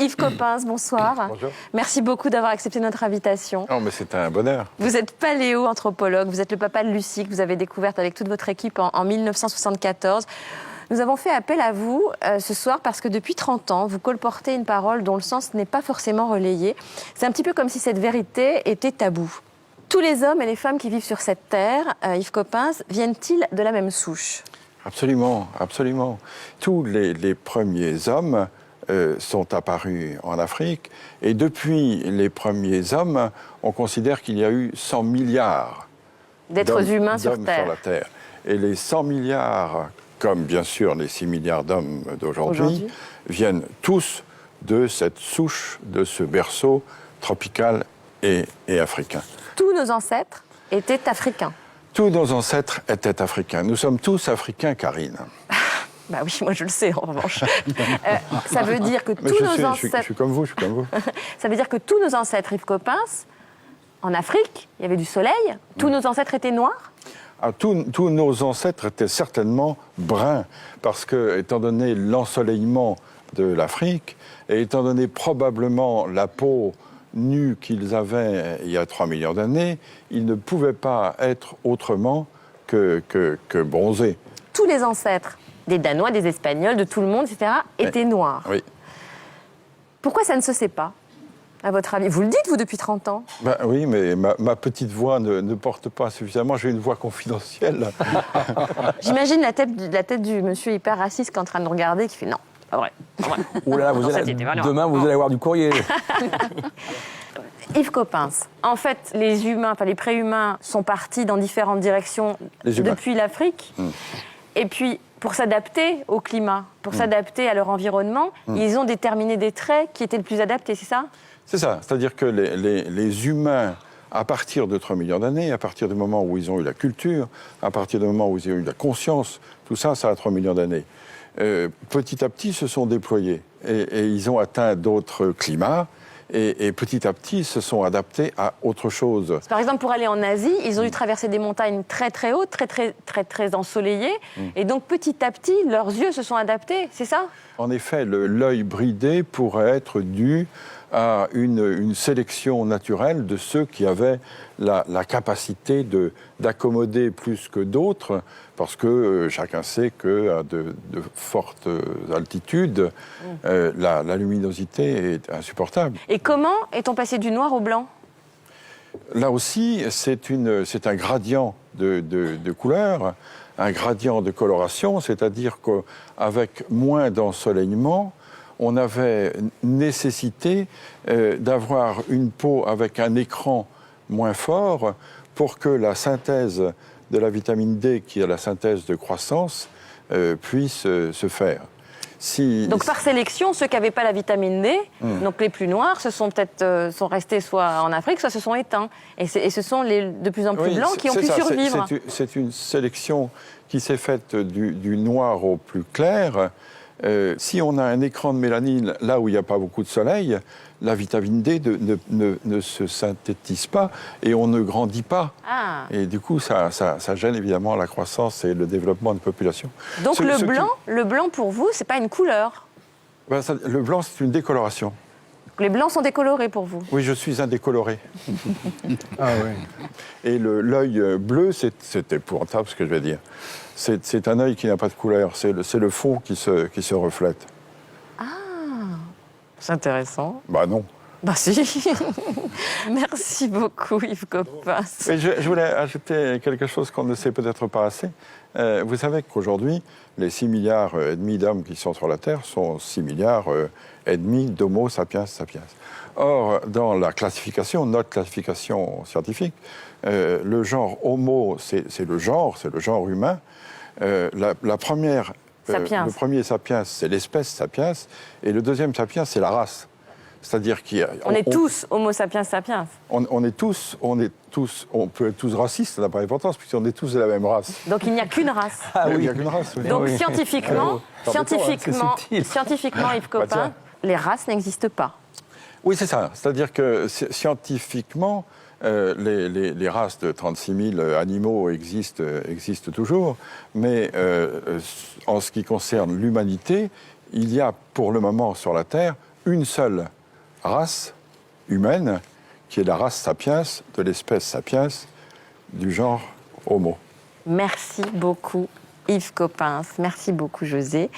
Yves Coppens, bonsoir. Bonjour. Merci beaucoup d'avoir accepté notre invitation. Non, mais c'est un bonheur. Vous êtes paléo-anthropologue, vous êtes le papa de Lucie que vous avez découverte avec toute votre équipe en 1974. Nous avons fait appel à vous ce soir parce que depuis 30 ans, vous colportez une parole dont le sens n'est pas forcément relayé. C'est un petit peu comme si cette vérité était taboue. Tous les hommes et les femmes qui vivent sur cette terre, Yves Coppens, viennent-ils de la même souche ? Absolument, absolument. Tous les premiers hommes sont apparus en Afrique. Et depuis les premiers hommes, on considère qu'il y a eu 100 milliards d'êtres humains sur la Terre. Et les 100 milliards, comme bien sûr les 6 milliards d'hommes d'aujourd'hui, viennent tous de cette souche, de ce berceau tropical et africain. Tous nos ancêtres étaient africains. Tous nos ancêtres étaient africains. Nous sommes tous africains, Karine. Bah oui, moi je le sais en revanche. Ça veut dire que je suis comme vous, je suis comme vous. Ça veut dire que tous nos ancêtres, Yves Coppens, en Afrique, il y avait du soleil, tous nos ancêtres étaient noirs ? Tous nos ancêtres étaient certainement bruns, parce que, étant donné l'ensoleillement de l'Afrique, et étant donné probablement la peau nus qu'ils avaient il y a 3 millions d'années, ils ne pouvaient pas être autrement que bronzés. Tous les ancêtres, des Danois, des Espagnols, de tout le monde, etc., étaient noirs. Oui. Pourquoi ça ne se sait pas, à votre avis ? Vous le dites, vous, depuis 30 ans ? Ben oui, mais ma petite voix ne porte pas suffisamment. J'ai une voix confidentielle. J'imagine la tête du monsieur hyper raciste qui est en train de nous regarder, qui fait non. Pas vrai. Ouh là, demain, vous allez avoir du courrier. Yves Coppens, en fait, les humains, enfin les préhumains, sont partis dans différentes directions depuis l'Afrique. Et puis, pour s'adapter au climat, pour s'adapter à leur environnement, ils ont déterminé des traits qui étaient le plus adaptés, c'est ça ? C'est ça. C'est-à-dire que les humains, à partir de 3 millions d'années, à partir du moment où ils ont eu la culture, à partir du moment où ils ont eu la conscience, tout ça, ça a 3 millions d'années. Petit à petit se sont déployés et ils ont atteint d'autres climats et petit à petit se sont adaptés à autre chose. Par exemple, pour aller en Asie, ils ont dû traverser des montagnes très très hautes, très ensoleillées, et donc petit à petit, leurs yeux se sont adaptés, c'est ça ? En effet, l'œil bridé pourrait être dû à une sélection naturelle de ceux qui avaient la capacité d'accommoder plus que d'autres, parce que chacun sait qu'à de fortes altitudes, la luminosité est insupportable. Et comment est-on passé du noir au blanc ? Là aussi, c'est un gradient de couleur, un gradient de coloration, c'est-à-dire qu'avec moins d'ensoleillement, on avait nécessité d'avoir une peau avec un écran moins fort pour que la synthèse de la vitamine D, qui est la synthèse de croissance, puisse se faire. Donc par sélection, ceux qui n'avaient pas la vitamine D, donc les plus noirs, sont restés soit en Afrique, soit se sont éteints. Et ce sont les de plus en plus blancs qui ont pu survivre. C'est une sélection qui s'est faite du noir au plus clair. Si on a un écran de mélanine là où il n'y a pas beaucoup de soleil, la vitamine D ne se synthétise pas et on ne grandit pas. Et du coup, ça gêne évidemment la croissance et le développement de population. Donc le blanc pour vous, c'est pas une couleur ? Le blanc, c'est une décoloration. Les blancs sont décolorés pour vous ? Oui, je suis un décoloré. Ah oui. Et l'œil bleu, c'est épouvantable ce que je vais dire. C'est un œil qui n'a pas de couleur, c'est le fond qui se reflète. Ah, c'est intéressant. Bah non. Bah si. Merci beaucoup Yves Coppens. Et je voulais ajouter quelque chose qu'on ne sait peut-être pas assez. Vous savez qu'aujourd'hui, les 6 milliards et demi d'hommes qui sont sur la Terre sont 6 milliards et demi d'Homo sapiens sapiens. Or, dans la classification, notre classification scientifique, le genre Homo, c'est le genre humain. Le premier sapiens, c'est l'espèce sapiens, et le deuxième sapiens, c'est la race. C'est-à-dire on est tous Homo sapiens sapiens. On peut être tous racistes, ça n'a pas d'importance, puisqu'on est tous de la même race. Donc il n'y a qu'une race. Ah oui, il n'y a qu'une race. Oui. Donc scientifiquement, Yves Coppens, les races n'existent pas. Oui, c'est ça. C'est-à-dire que scientifiquement, les races de 36 000 animaux existent toujours, mais en ce qui concerne l'humanité, il y a pour le moment sur la Terre une seule race humaine, qui est la race sapiens, de l'espèce sapiens, du genre Homo. Merci beaucoup Yves Coppens, merci beaucoup José.